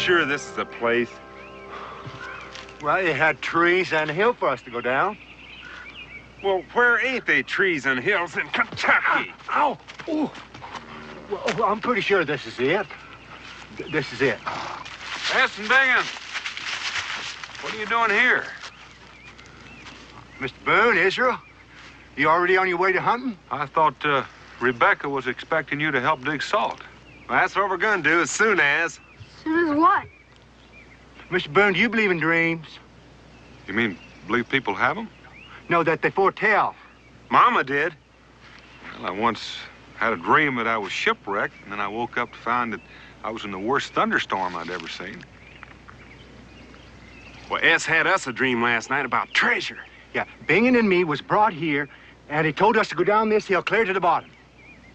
sure this is the place? Well, it had trees and a hill for us to go down. Well, where ain't they trees and hills in Kentucky? Ow! Ooh. Well, I'm pretty sure this is it. This is it. Aston Bingham, what are you doing here? Mr. Boone, Israel, you already on your way to hunting? I thought Rebecca was expecting you to help dig salt. Well, that's what we're gonna do as soon as. Soon as what? Mr. Boone, do you believe in dreams? You mean believe people have them? No, that they foretell. Mama did. Well, I once had a dream that I was shipwrecked, and then I woke up to find that I was in the worst thunderstorm I'd ever seen. Well, S had us a dream last night about treasure. Yeah, Bingen and me was brought here, and he told us to go down this hill clear to the bottom.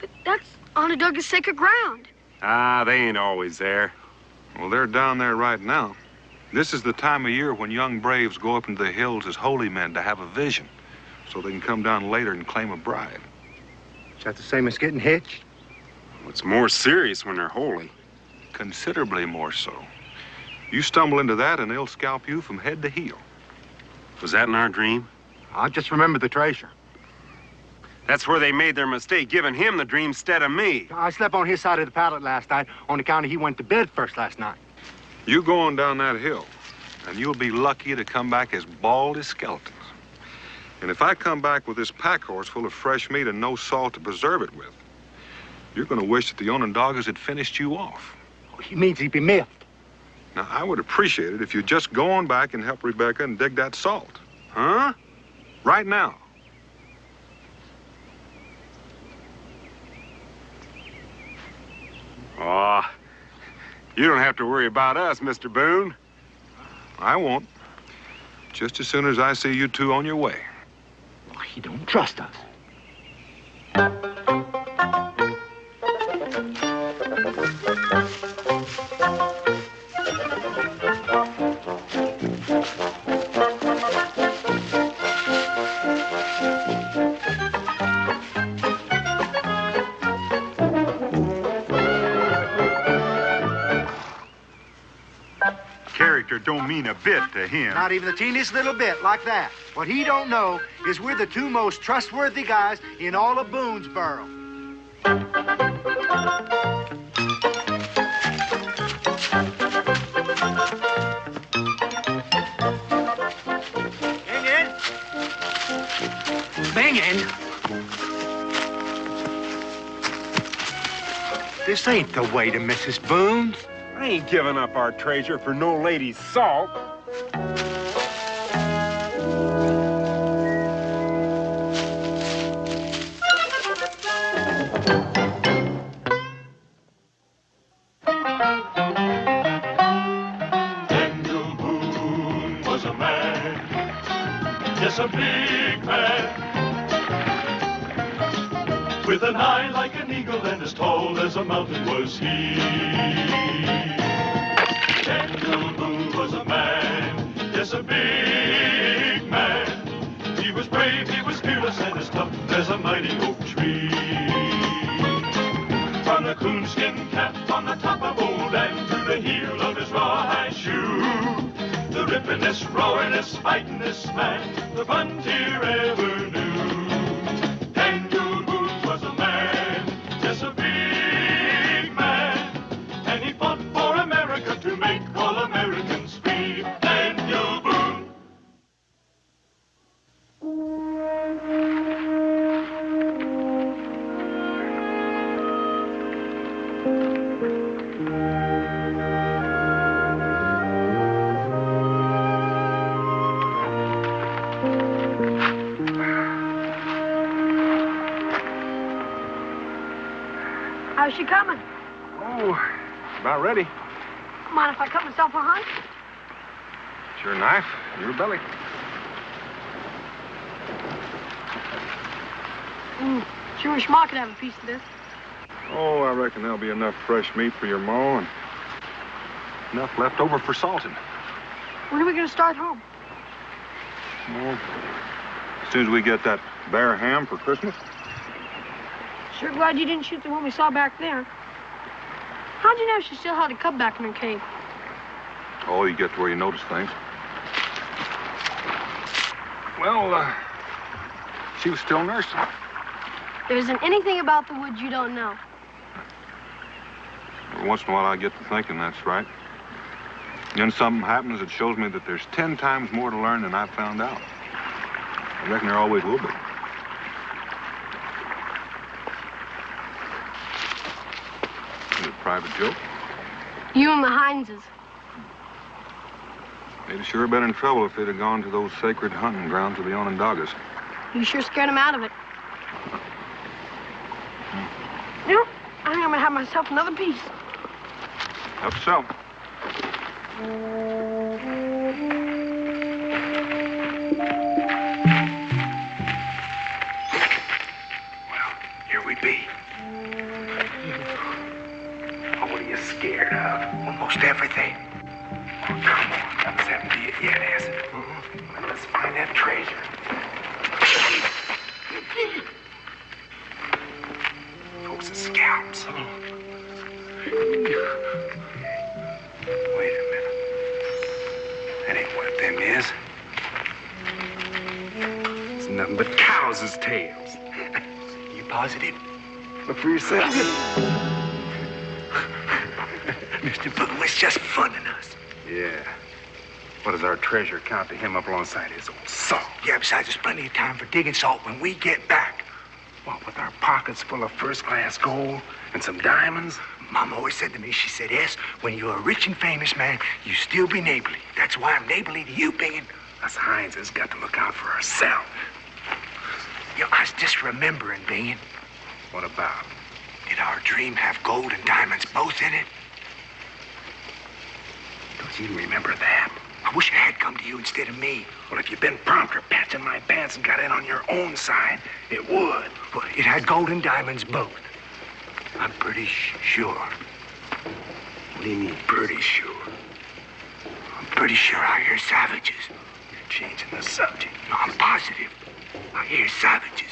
But that's Onondaga's sacred ground. Ah, they ain't always there. Well, they're down there right now. This is the time of year when young braves go up into the hills as holy men to have a vision, so they can come down later and claim a bride. Is that the same as getting hitched? Well, it's more serious when they're holy. Considerably more so. You stumble into that and they'll scalp you from head to heel. Was that in our dream? I just remember the treasure. That's where they made their mistake, giving him the dream instead of me. I slept on his side of the pallet last night on account of he went to bed first last night. You go on down that hill, and you'll be lucky to come back as bald as skeletons. And if I come back with this pack horse full of fresh meat and no salt to preserve it with, you're going to wish that the Onondagas had finished you off. He means he'd be miffed. Now, I would appreciate it if you'd just go on back and help Rebecca and dig that salt. Huh? Right now. Oh, you don't have to worry about us, Mr. Boone. I won't. Just as soon as I see you two on your way. Well, he don't trust us. Character don't mean a bit to him. Not even the teeniest little bit like that. What he don't know is we're the two most trustworthy guys in all of Boonesboro. Bingin'. This ain't the way to Mrs. Boone's. I ain't giving up our treasure for no lady's salt. Daniel Boone was a man, yes, a big man, with an eye like an eagle and as tall as a mountain was he. Daniel Boone was a man, yes, a big man. He was brave, he was fearless, and as tough as a mighty oak tree. From the coonskin cap on the top of Old Dan to the heel of his rawhide shoe, the rippin'est, roaring'est, fighting'est man the frontier ever knew. Daniel Boone was a man, yes, a big man, and he fought for America to make all Americans free. Daniel Boone. How's she coming? Oh, about ready. Mind if I cut myself a hunt? It's your knife, your belly. Sure wish Ma could have a piece of this. Oh, I reckon there'll be enough fresh meat for your ma and enough left over for salting. When are we going to start home? Well, as soon as we get that bear ham for Christmas. Sure glad you didn't shoot the one we saw back there. How'd you know she still had a cub back in her cave? Oh, you get to where you notice things. Well, she was still nursing. There isn't anything about the woods you don't know. Every once in a while, I get to thinking that's right. Then something happens that shows me that there's 10 times more to learn than I found out. I reckon there always will be. Is it a private joke? You and the Hineses. They'd have sure been in trouble if they'd have gone to those sacred hunting grounds of the Onondagas. You sure scared them out of it. You know, I think I'm gonna have myself another piece. Hope so. Well, here we be. Oh, what are you scared of? Almost everything. Oh, come on. That hasn't be it yet, has it? Well, let's find that treasure. Folks' scalps. Wait a minute. That ain't what them is. It's nothing but cows' tails. You positive? Look for yourself. Mr. Boone was just funning us. Yeah. What does our treasure count to him up alongside his old salt? Yeah, besides, there's plenty of time for digging salt when we get back. What, with our pockets full of first-class gold and some diamonds? Mama always said to me, she said, S, when you're a rich and famous man, you still be neighborly. That's why I'm neighborly to you, Bingen. Us Hines has got to look out for ourselves. You know, I was just remembering, Bingen. What about? Did our dream have gold and diamonds both in it? Don't you remember that? I wish I had come to you instead of me. Well, if you'd been prompter patching my pants and got in on your own side, it would. Well, it had gold and diamonds both. I'm pretty sure. What do you mean, pretty sure? I'm pretty sure I hear savages. You're changing the subject. No, I'm positive. I hear savages.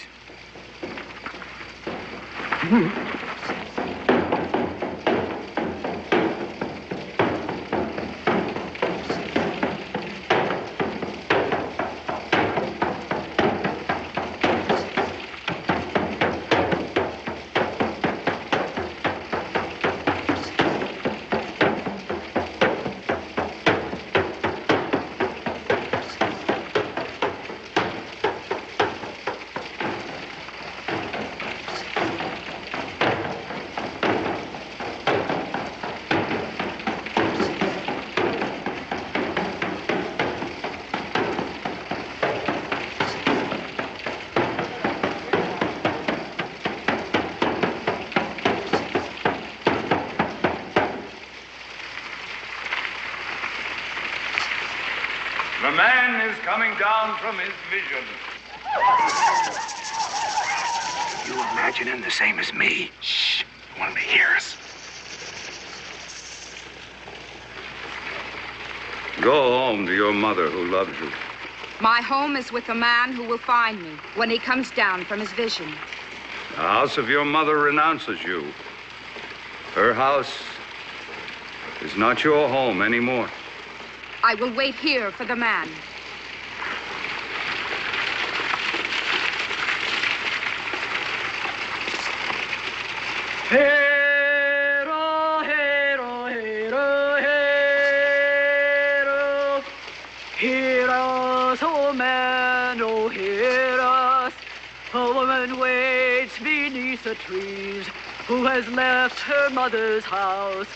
The man is coming down from his vision. You imagining the same as me? Shh. I want him to hear us. Go home to your mother who loves you. My home is with the man who will find me when he comes down from his vision. The house of your mother renounces you. Her house is not your home anymore. I will wait here for the man. Hero, hero, hero, hero. Hear us, oh man, oh hear us. A woman waits beneath the trees who has left her mother's house.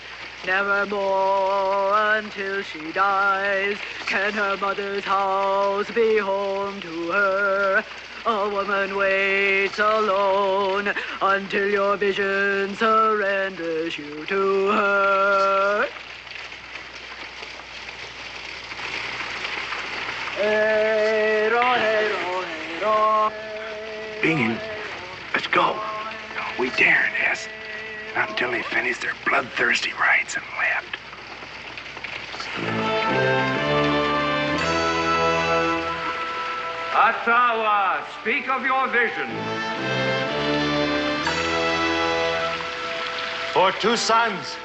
Nevermore until she dies can her mother's house be home to her. A woman waits alone until your vision surrenders you to her. Hero, hero, hero. Bingen, let's go. No, we daren't, S. Not until they finish their bloodthirsty rites and left. Atawa, speak of your vision. For 2 suns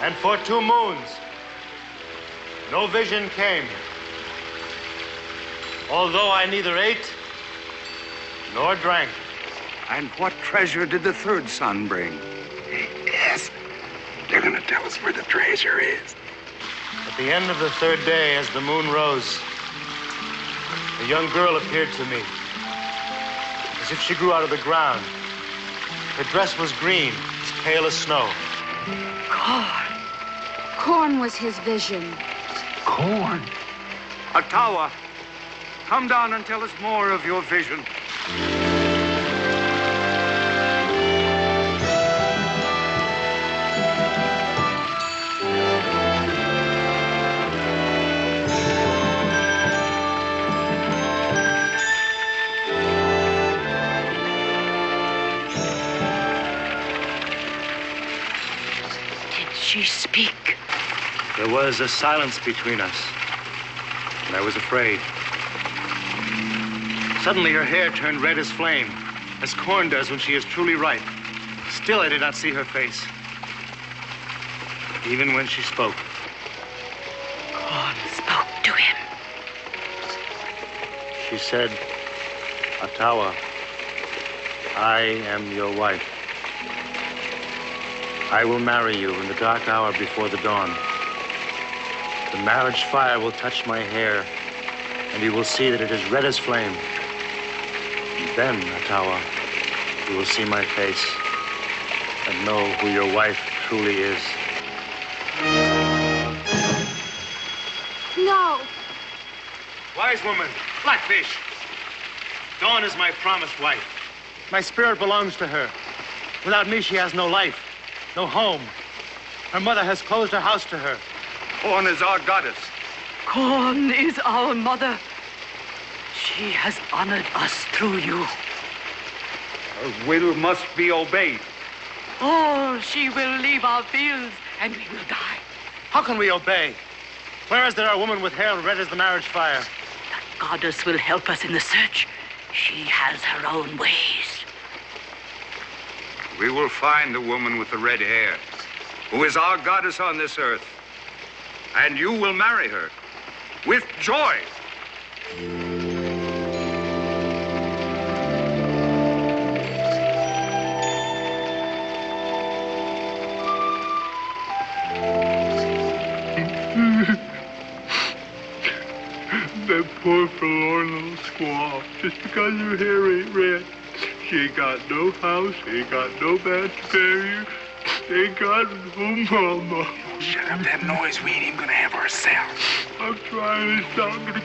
and for 2 moons, No vision came. Although I neither ate nor drank. And what treasure did the third son bring? Yes. They're gonna tell us where the treasure is. At the end of the third day, as the moon rose, a young girl appeared to me, as if she grew out of the ground. Her dress was green, as pale as snow. Corn. Corn was his vision. Corn. Atawa, come down and tell us more of your vision. She speak. There was a silence between us, and I was afraid. Suddenly, her hair turned red as flame, as corn does when she is truly ripe. Still, I did not see her face, even when she spoke. Corn spoke to him. She said, Atawa, I am your wife. I will marry you in the dark hour before the dawn. The marriage fire will touch my hair, and you will see that it is red as flame. And then, Atawa, you will see my face and know who your wife truly is. No. Wise woman, Blackfish. Dawn is my promised wife. My spirit belongs to her. Without me, she has no life. No home. Her mother has closed her house to her. Corn is our goddess. Corn is our mother. She has honored us through you. Her will must be obeyed. Or she will leave our fields and we will die. How can we obey? Whereas there are a woman with hair red as the marriage fire. The goddess will help us in the search. She has her own ways. We will find the woman with the red hair, who is our goddess on this earth. And you will marry her with joy. That poor forlorn little squaw, just because her hair ain't red. She ain't got no house, ain't got no man to bury her, ain't got no mama. Shut up that noise. We ain't even gonna have ourselves. I'm trying, it's not gonna...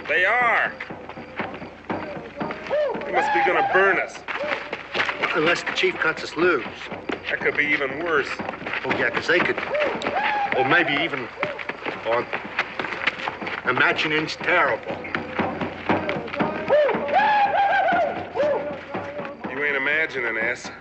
They are. They must be gonna burn us. Unless the chief cuts us loose. That could be even worse. Oh, yeah, because they could... Or maybe even... Or... Imagining's terrible. You ain't imagining, S.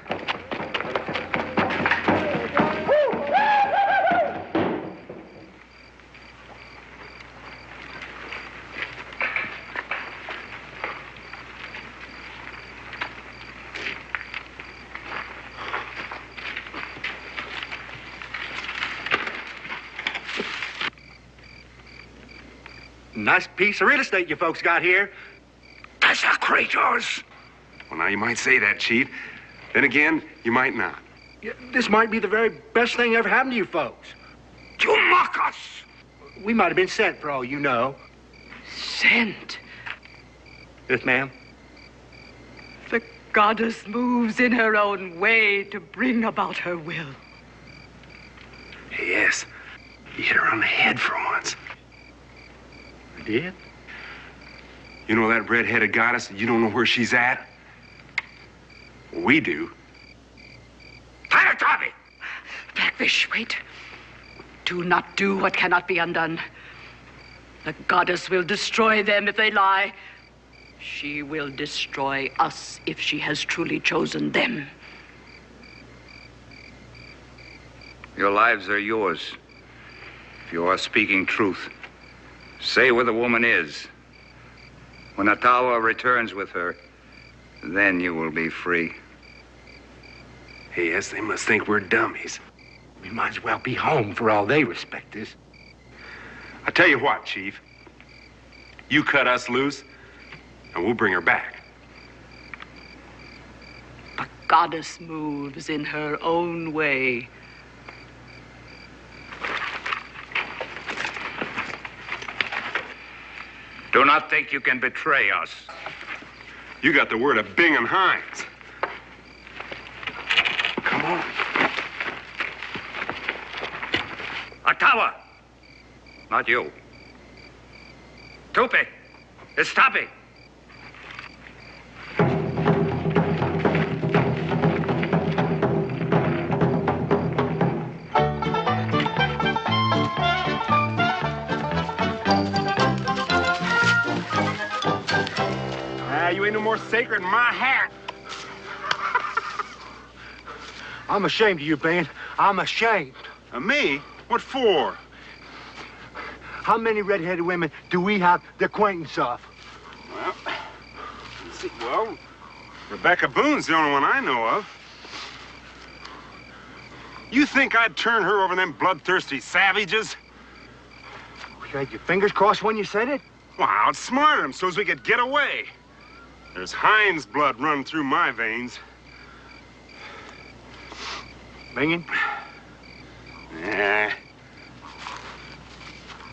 Nice piece of real estate you folks got here. That's our creatures. Well, now you might say that, Chief. Then again, you might not. Yeah, this might be the very best thing ever happened to you folks. You mock us. We might have been sent for all you know. Sent. Yes, ma'am. The goddess moves in her own way to bring about her will. Yes. You hit her on the head for once. I did? You know that red-headed goddess? You don't know where she's at? We do. Tie her, Tommy! Blackfish, wait. Do not do what cannot be undone. The goddess will destroy them if they lie. She will destroy us if she has truly chosen them. Your lives are yours. If you are speaking truth, say where the woman is. When Atawa returns with her, then you will be free. Hey, yes, they must think we're dummies. We might as well be home for all they respect us. I tell you what, Chief. You cut us loose, and we'll bring her back. The goddess moves in her own way. Do not think you can betray us. You got the word of Bing and Hines. Come on. Atawa! Not you. Tupi! Estapi! You ain't no more sacred than my hat. I'm ashamed of you, Ben. I'm ashamed. Me? What for? How many red-headed women do we have the acquaintance of? Well, Rebecca Boone's the only one I know of. You think I'd turn her over them bloodthirsty savages? You had your fingers crossed when you said it? Well, I outsmarted them so as we could get away. There's Hines blood running through my veins. Bingin? Nah.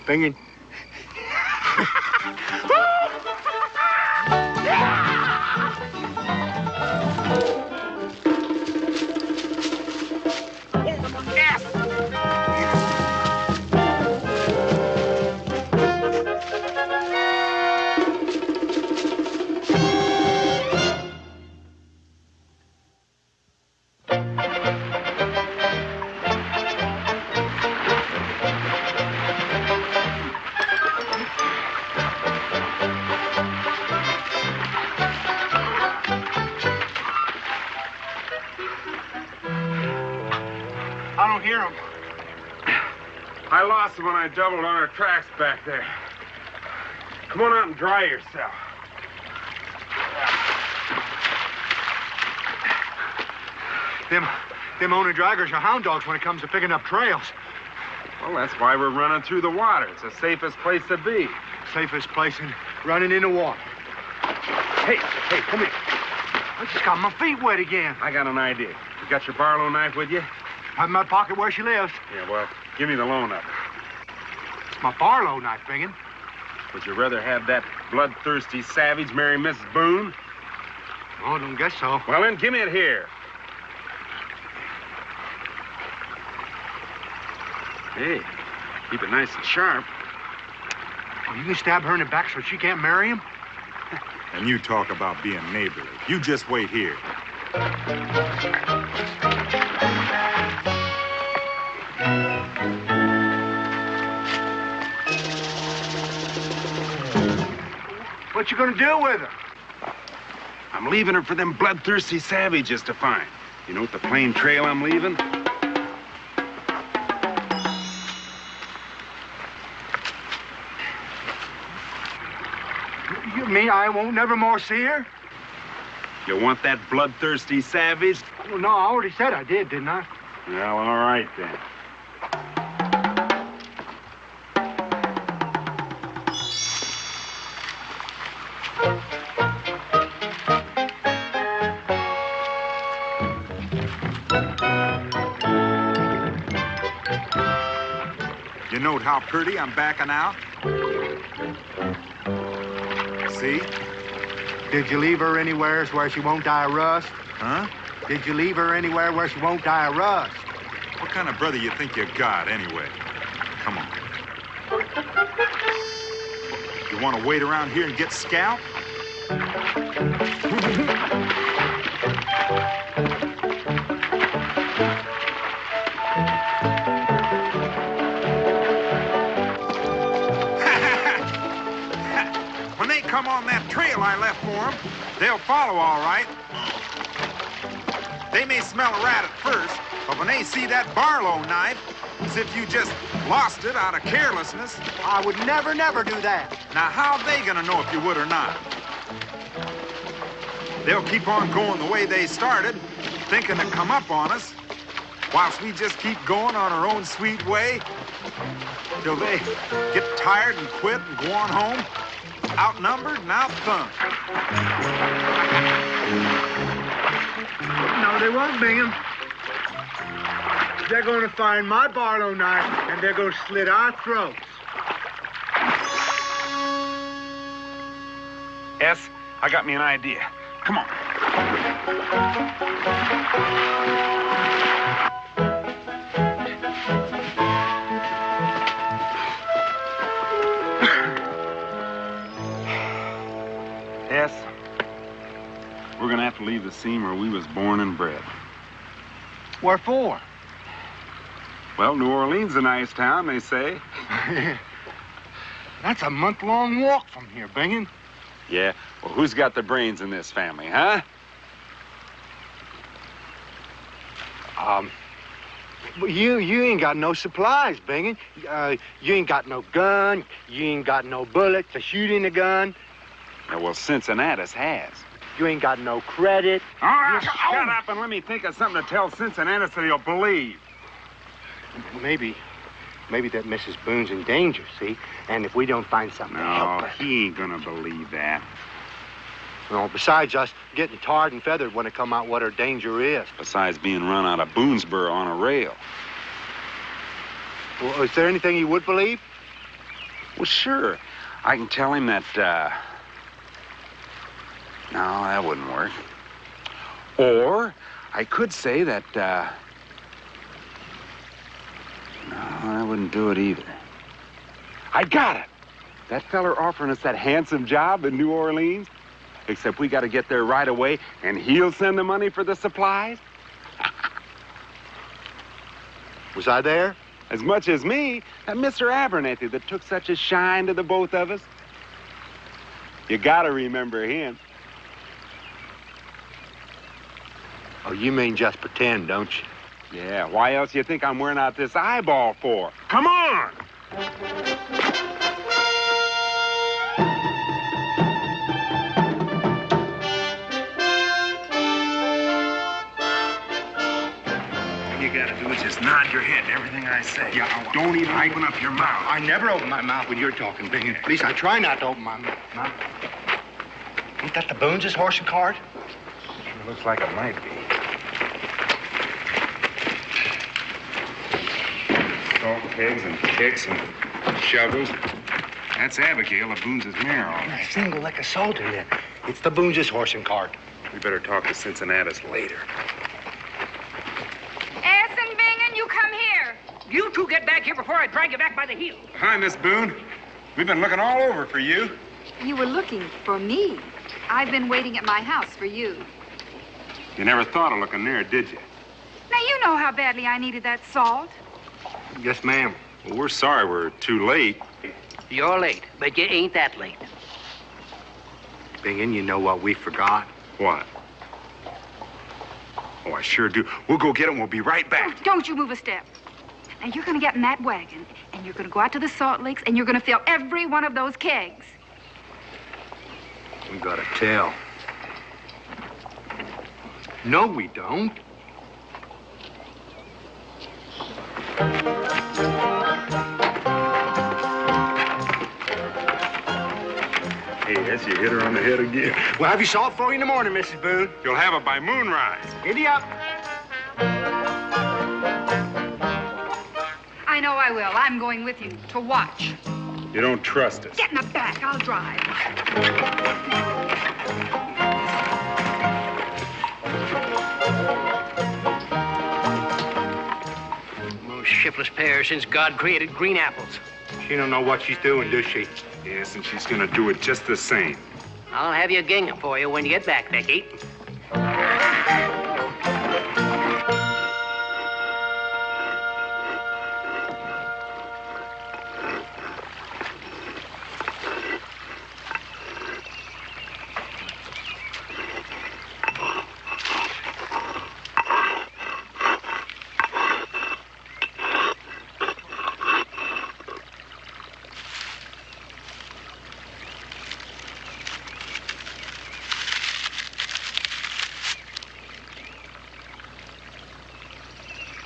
Bingin? I don't hear him. I lost him when I doubled on our tracks back there. Come on out and dry yourself. Them owner draggers are hound dogs when it comes to picking up trails. Well, that's why we're running through the water. It's the safest place to be. Safest place in running in the water. Hey, come here. I just got my feet wet again. I got an idea. You got your Barlow knife with you? Have in my pocket where she lives. Yeah, well, give me the loan of it. It's my Barlow knife, Bingin. Would you rather have that bloodthirsty savage marry Mrs. Boone? Oh, I don't guess so. Well, then, give me it here. Hey, keep it nice and sharp. Oh, you can stab her in the back so she can't marry him? And you talk about being neighborly. You just wait here. What you gonna do with her? I'm leaving her for them bloodthirsty savages to find. You know what the plain trail I'm leaving? You mean I won't never more see her? You want that bloodthirsty savage? Well, no, I already said I did, didn't I? Well, all right, then. You note how pretty I'm backing out? See? Did you leave her anywhere where she won't die of rust? Huh? Did you leave her anywhere where she won't die of rust? What kind of brother you think you got, anyway? Come on. You want to wait around here and get scalped? When they come on that trail I left for them, they'll follow all right. They may smell a rat at first, but when they see that Barlow knife, as if you just lost it out of carelessness. I would never do that. Now, how are they gonna know if you would or not? They'll keep on going the way they started, thinking to come up on us, whilst we just keep going on our own sweet way, till they get tired and quit and go on home, outnumbered and outthunk. No, they won't, Bingham. They're going to find my Barlow knife, and they're going to slit our throats. S, I got me an idea. Come on. S, we're gonna have to leave the scene where we was born and bred. What for? Well, New Orleans is a nice town, they say. That's a month-long walk from here, Bingham. Yeah, well, who's got the brains in this family, huh? But you ain't got no supplies, Bingham. You ain't got no gun. You ain't got no bullets to shoot in the gun. Yeah, well, Cincinnatus has. You ain't got no credit. All right, shut up and let me think of something to tell Cincinnatus that he'll believe. Maybe that Mrs. Boone's in danger, see? And if we don't find something to help No, her... he ain't gonna believe that. Well, besides us getting tarred and feathered when it come out what her danger is. Besides being run out of Boonesboro on a rail. Well, is there anything you would believe? Well, sure. I can tell him that, No, that wouldn't work. Or I could say that, No, that wouldn't do it either. I got it. That feller offering us that handsome job in New Orleans, except we got to get there right away, and he'll send the money for the supplies. Was I there? As much as me, that Mr. Abernathy that took such a shine to the both of us. You gotta remember him. Oh, you mean just pretend, don't you? Yeah, why else you think I'm wearing out this eyeball for? Come on! You gotta do is just nod your head to everything I say. Yeah, Don't even open up your mouth. I never open my mouth when you're talking, Bingham. At least I try not to open my mouth. Ain't that the Boone's horse and cart? Sure looks like it might be. Salt kegs and picks and shovels. That's Abigail of Boone's mare. A single lick of salt in there. It's the Boone's horse and cart. We better talk to Cincinnatus later. Essen Bingen, you come here. You two get back here before I drag you back by the heel. Hi, Miss Boone. We've been looking all over for you. You were looking for me. I've been waiting at my house for you. You never thought of looking there, did you? Now, you know how badly I needed that salt. Yes, ma'am. Well, we're sorry we're too late. You're late, but you ain't that late. Bingham, you know what we forgot? What? Oh, I sure do. We'll go get it and we'll be right back. Oh, don't you move a step. Now, you're going to get in that wagon, and you're going to go out to the salt licks, and you're going to fill every one of those kegs. We gotta tell. No, we don't. Hey, yes, you hit her on the head again. We'll have your salt for you in the morning, Mrs. Boone. You'll have it by moonrise. Giddy up. I know I will. I'm going with you to watch. You don't trust us. Get in the back. I'll drive. We'll ship beautifulest pair since God created green apples. She don't know what she's doing, does she? Yes, and she's gonna do it just the same. I'll have you gingham for you when you get back, Becky.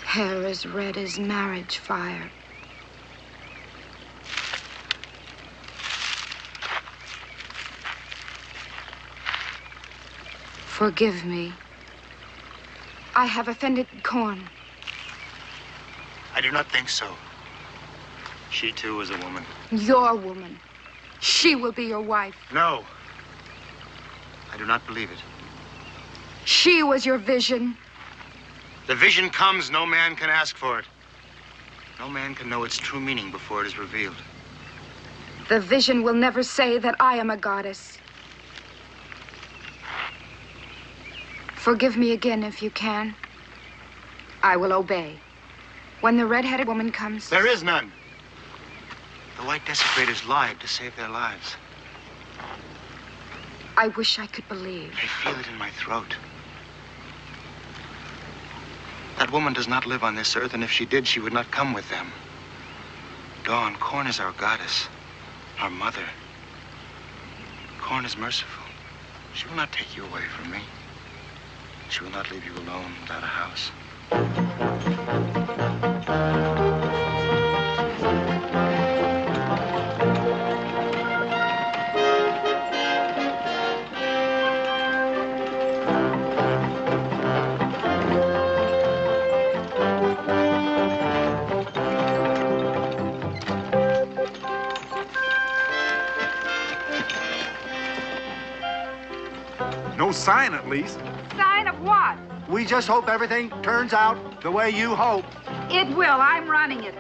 Hair as red as marriage fire. Forgive me. I have offended Corn. I do not think so. She, too, is a woman. Your woman. She will be your wife. No. I do not believe it. She was your vision. The vision comes, no man can ask for it. No man can know its true meaning before it is revealed. The vision will never say that I am a goddess. Forgive me again if you can. I will obey. When the red-headed woman comes... There is none. The white desecrators lied to save their lives. I wish I could believe. I feel it in my throat. That woman does not live on this earth, and if she did, she would not come with them. Dawn, Corn is our goddess, our mother. Corn is merciful. She will not take you away from me. She will not leave you alone without a house. No sign, at least. Sign of what? We just hope everything turns out the way you hope. It will. I'm running it.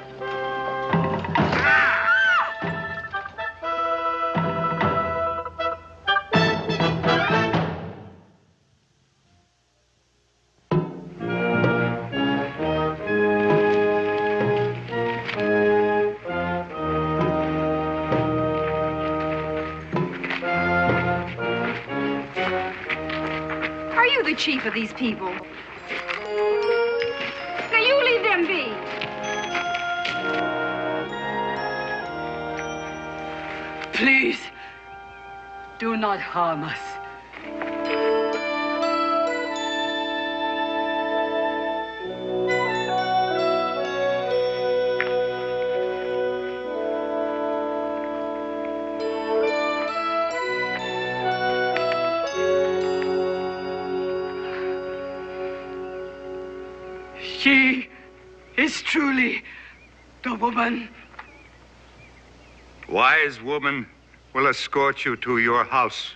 Are you the chief of these people? Now you leave them be. Please, do not harm us. She is truly the woman. Wise woman will escort you to your house.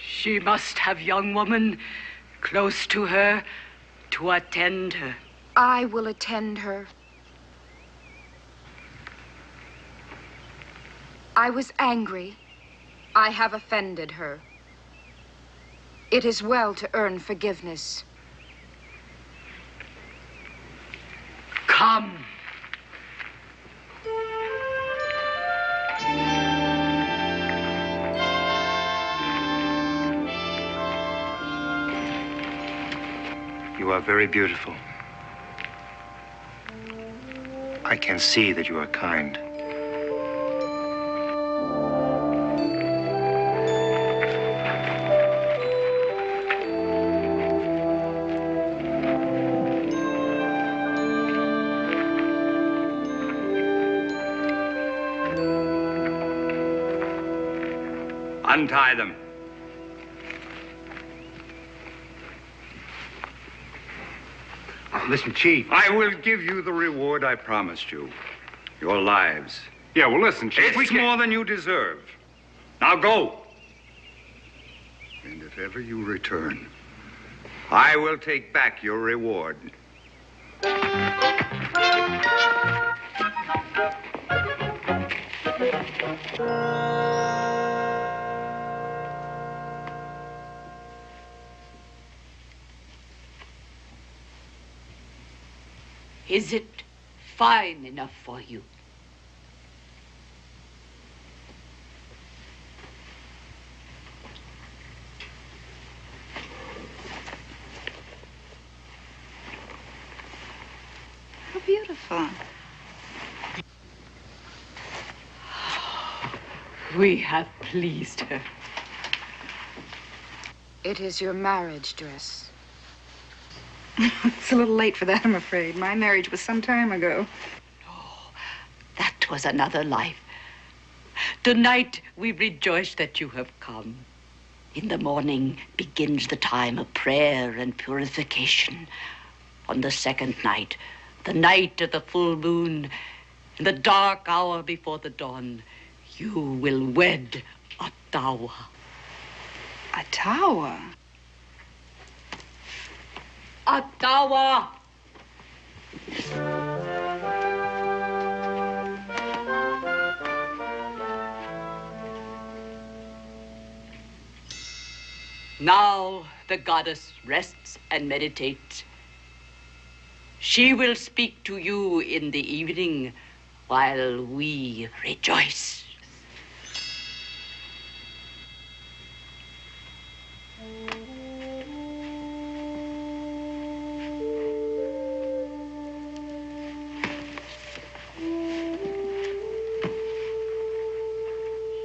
She must have young woman close to her to attend her. I will attend her. I was angry. I have offended her. It is well to earn forgiveness. Come. You are very beautiful. I can see that you are kind. Untie them. Listen, Chief. I will give you the reward I promised you. Your lives. Yeah, well, listen, Chief. It's more than you deserve. Now go. And if ever you return, I will take back your reward. Is it fine enough for you? How beautiful. We have pleased her. It is your marriage dress. It's a little late for that, I'm afraid. My marriage was some time ago. That was another life. Tonight we rejoice that you have come. In the morning begins the time of prayer and purification. On the second night, the night of the full moon, in the dark hour before the dawn, you will wed Ottawa. Ottawa? Ottawa! Now the goddess rests and meditates. She will speak to you in the evening while we rejoice.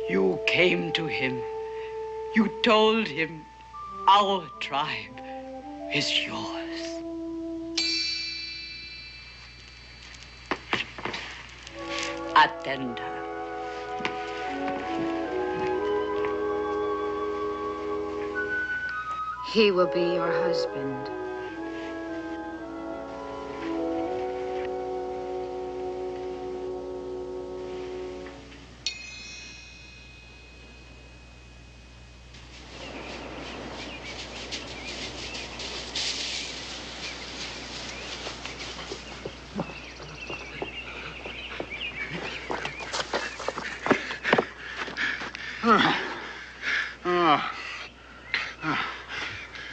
You came to him. You told him our tribe is yours. Attend her. He will be your husband.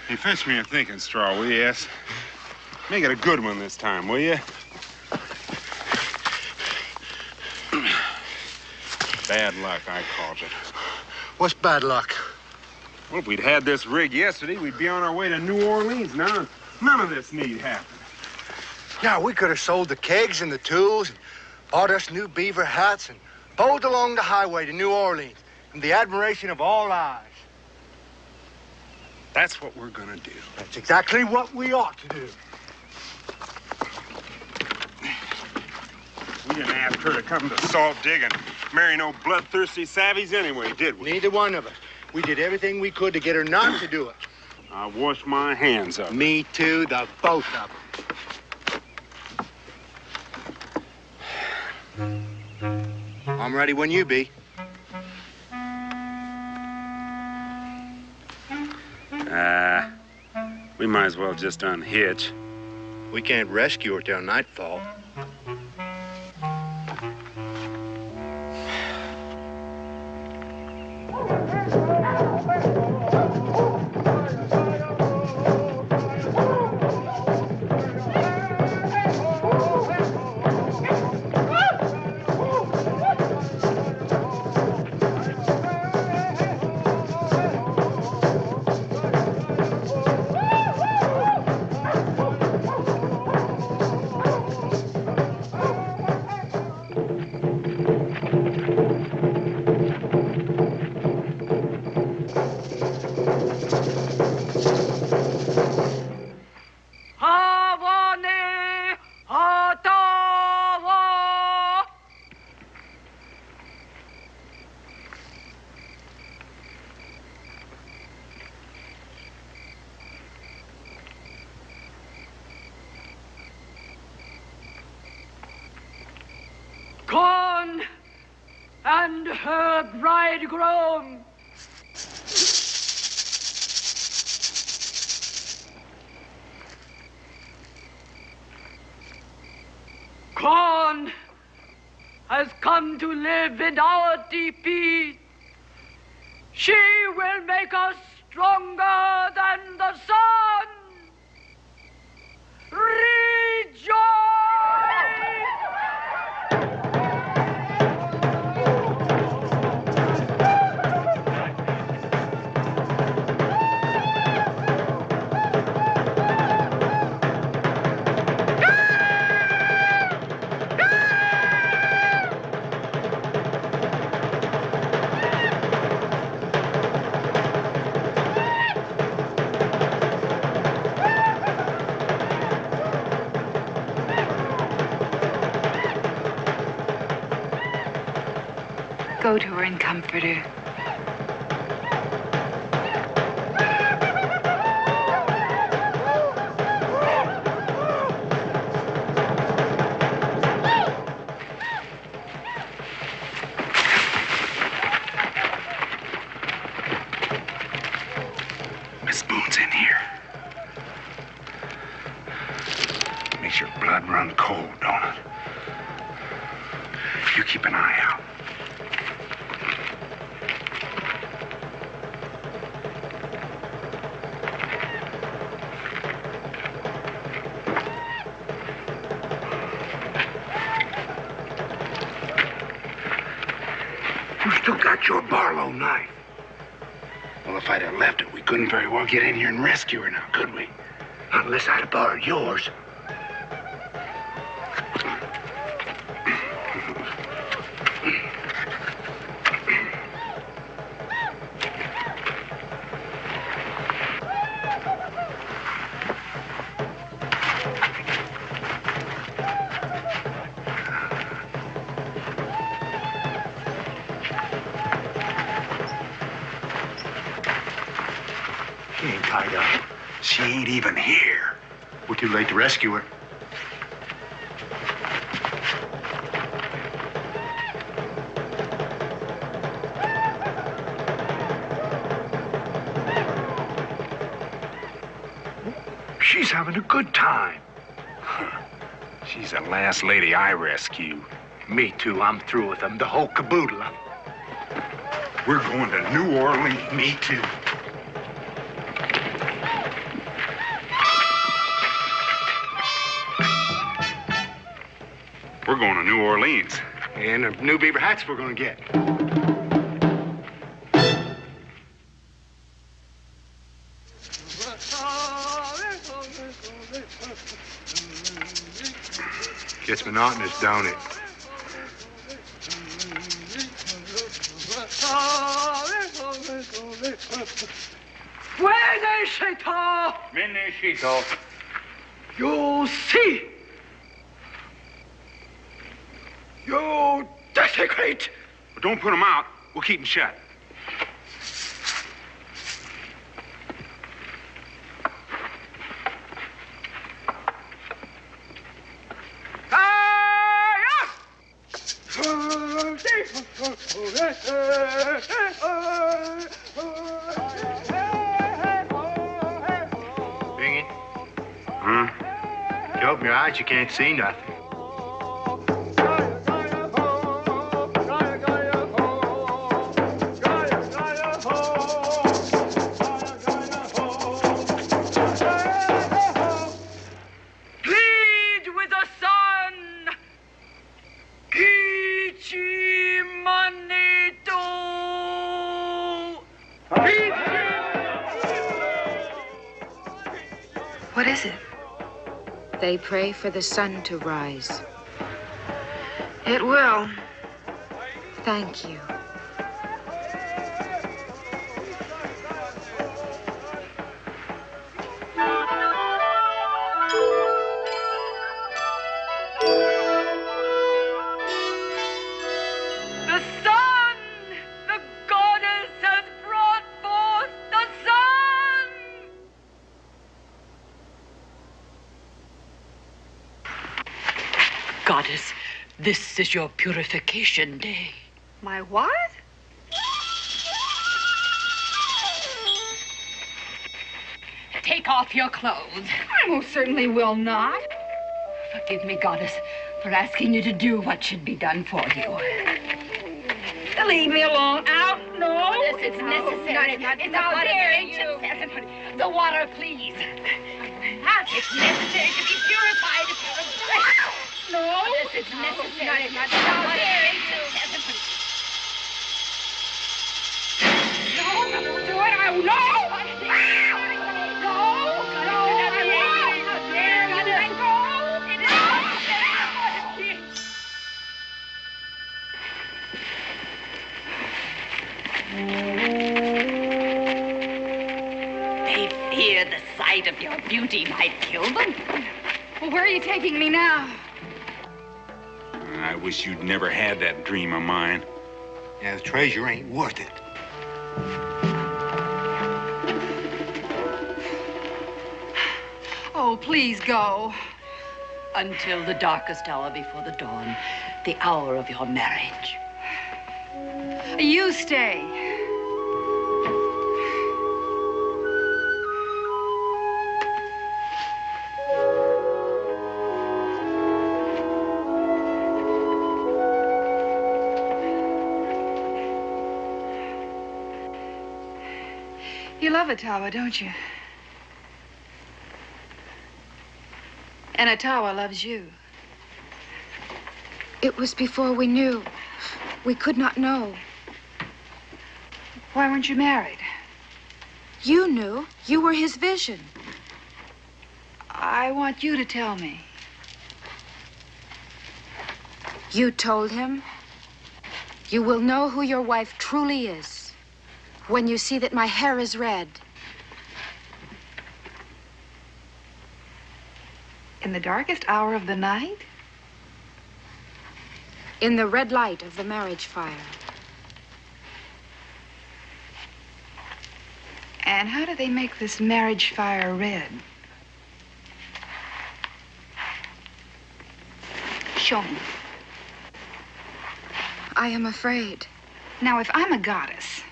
Hey, fetch me a thinking straw, will you, S? Make it a good one this time, will you? Bad luck, I called it. What's bad luck? Well, if we'd had this rig yesterday, we'd be on our way to New Orleans now. None of this need happen. Yeah, we could have sold the kegs and the tools and bought us new beaver hats and bowled along the highway to New Orleans in the admiration of all eyes. That's what we're gonna do. That's exactly what we ought to do. We didn't ask her to come to salt dig and marry no bloodthirsty savvies anyway, did we? Neither one of us. We did everything we could to get her not to do it. I washed my hands of it. Me too, the both of them. I'm ready when you be. We might as well just unhitch. We can't rescue her till nightfall. Corn and her bridegroom. Corn has come to live in our teepee. She will make us stronger than the sun. Rejoice! Go to her and comfort her. Miss Boone's in here. Makes your blood run cold, don't it? You keep an eye out. You still got your Barlow knife. Well, if I'd have left it, we couldn't very well get in here and rescue her now, could we? Not unless I'd have borrowed yours. She ain't tied up. She ain't even here. We're too late to rescue her. She's having a good time. She's the last lady I rescued. Me too. I'm through with them. The whole caboodle. We're going to New Orleans. Me too. We're going to New Orleans. And the new beaver hats we're gonna get. Gets monotonous, don't it? Veneshito. You see. You desecrate. But don't put them out. We'll keep them shut. Bing it. Huh? You open your eyes, you can't see nothing. Plead with the sun. Ichi manito. What is it? They pray for the sun to rise. It will. Thank you. The sun! The goddess has brought forth the sun! Goddess, this is your purification day. My what? Take off your clothes. I most certainly will not. Forgive me, Goddess. for asking you to do what should be done for you. Leave me alone. Out. No. This is necessary. It's a very ancient ceremony. The water, please. It's necessary to be purified. No. This is necessary. It's a very ancient ceremony. No, don't do it. I know. They fear the sight of your beauty might kill them. Well, where are you taking me now? I wish you'd never had that dream of mine. Yeah, the treasure ain't worth it. Oh, please go. Until the darkest hour before the dawn, the hour of your marriage. You stay. You love Atawa, don't you? And Atawa loves you. It was before we knew. We could not know. Why weren't you married? You knew. You were his vision. I want you to tell me. You told him. You will know who your wife truly is when you see that my hair is red. In the darkest hour of the night? In the red light of the marriage fire. And how do they make this marriage fire red? Show me. I am afraid. Now, if I'm a goddess,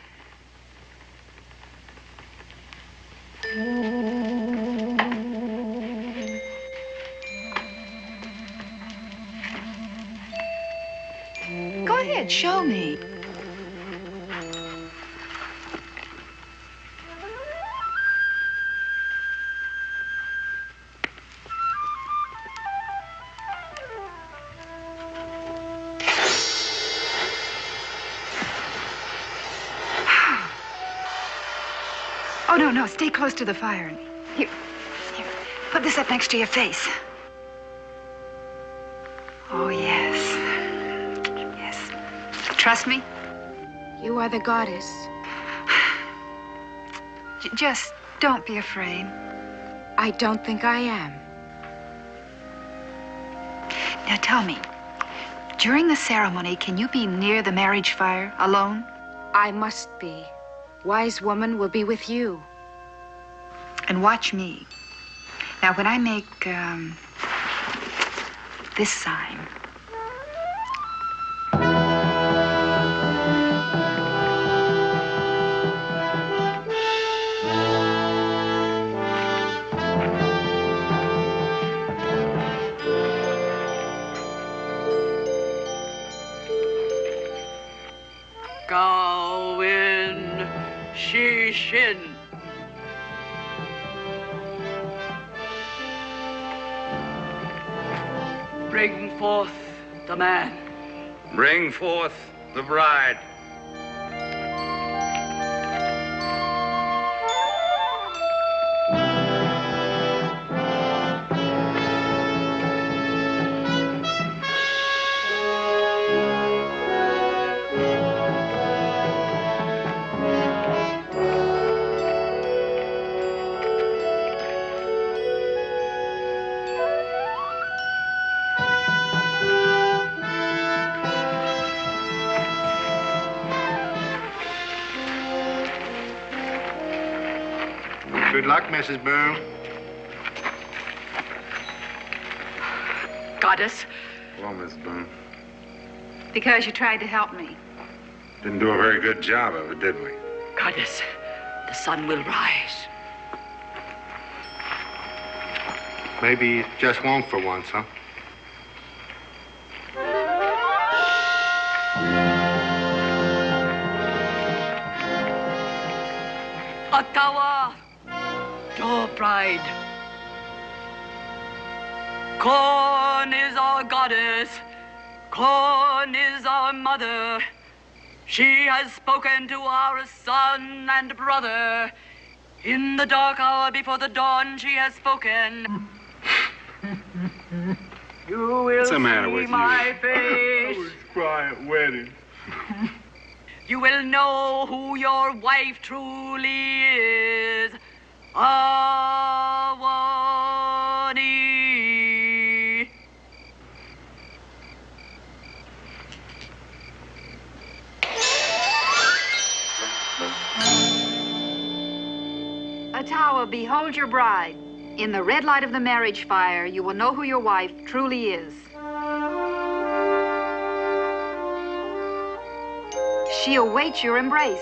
go ahead, show me. Oh, no, stay close to the fire. Here, put this up next to your face. Oh, yes. Yes. Trust me? You are the goddess. Just don't be afraid. I don't think I am. Now tell me, during the ceremony, can you be near the marriage fire alone? I must be. Wise woman will be with you. And watch me. Now, when I make, this sign. Gawin Shishin. Bring forth the man. Bring forth the bride. Good luck, Mrs. Boone. Goddess. Well, Miss Boone, Because you tried to help me. didn't do a very good job of it, did we? Goddess, the sun will rise. Maybe it just won't for once, huh? Ottawa, your bride. Corn is our goddess. Corn is our mother. She has spoken to our son and brother. In the dark hour before the dawn, she has spoken. You will What's the matter see with my you? face. I was crying at wedding. You will know who your wife truly is. Awani. Ottawa, behold your bride. In the red light of the marriage fire, you will know who your wife truly is. She awaits your embrace.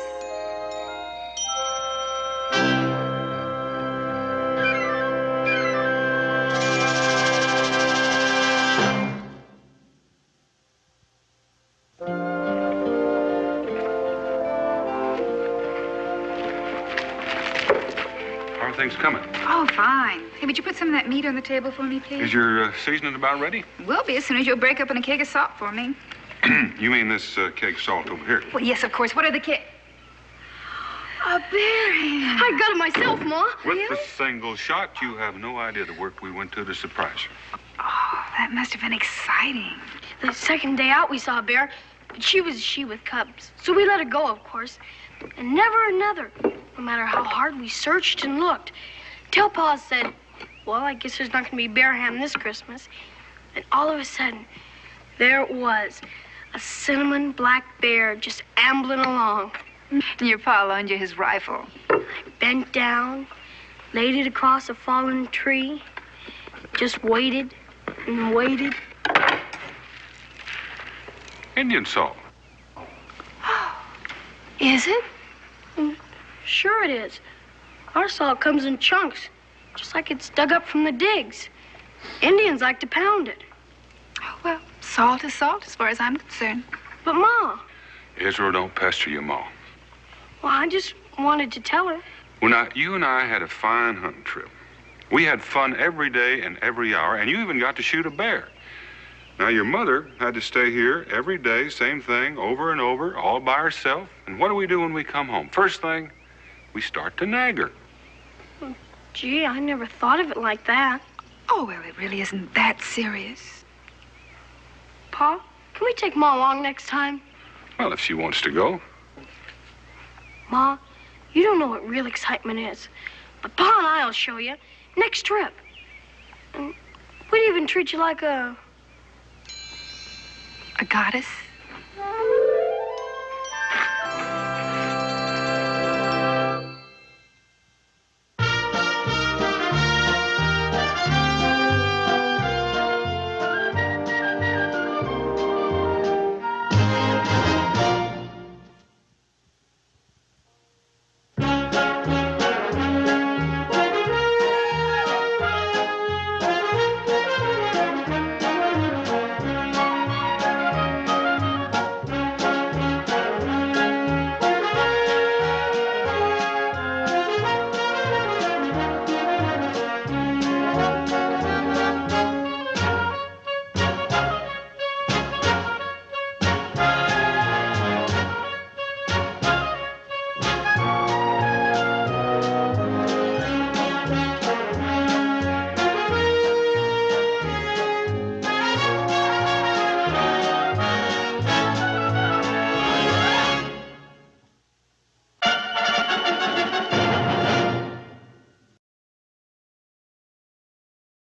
How are things coming? Oh, fine. Hey, would you put some of that meat on the table for me, please? Is your seasoning about ready? Will be as soon as you'll break open a keg of salt for me. You mean this keg salt over here? Well, yes, of course. What are the a bear hand. I got it myself, Ma. With the single shot, you have no idea the work we went to surprise you. Oh, that must have been exciting. The second day out, we saw a bear, but she was a she with cubs. So we let her go, of course. And never another, no matter how hard we searched and looked. Till Pa said, well, I guess there's not going to be bear ham this Christmas. And all of a sudden, there it was, a cinnamon black bear just ambling along. And your pa loaned you his rifle. I bent down, laid it across a fallen tree, just waited and waited. Indian salt. Is it? Sure it is. Our salt comes in chunks, just like it's dug up from the digs. Indians like to pound it. Oh, well, salt is salt as far as I'm concerned. But, Ma. Israel, don't pester your ma. Well, I just wanted to tell her. Well, now, you and I had a fine hunting trip. We had fun every day and every hour, and you even got to shoot a bear. Now, your mother had to stay here every day, same thing, over and over, all by herself. And what do we do when we come home? First thing, we start to nag her. Gee, I never thought of it like that. Oh, well, it really isn't that serious. Pa, can we take Ma along next time? Well, if she wants to go. Ma, you don't know what real excitement is. But Pa and I'll show you next trip. And we'd even treat you like a goddess?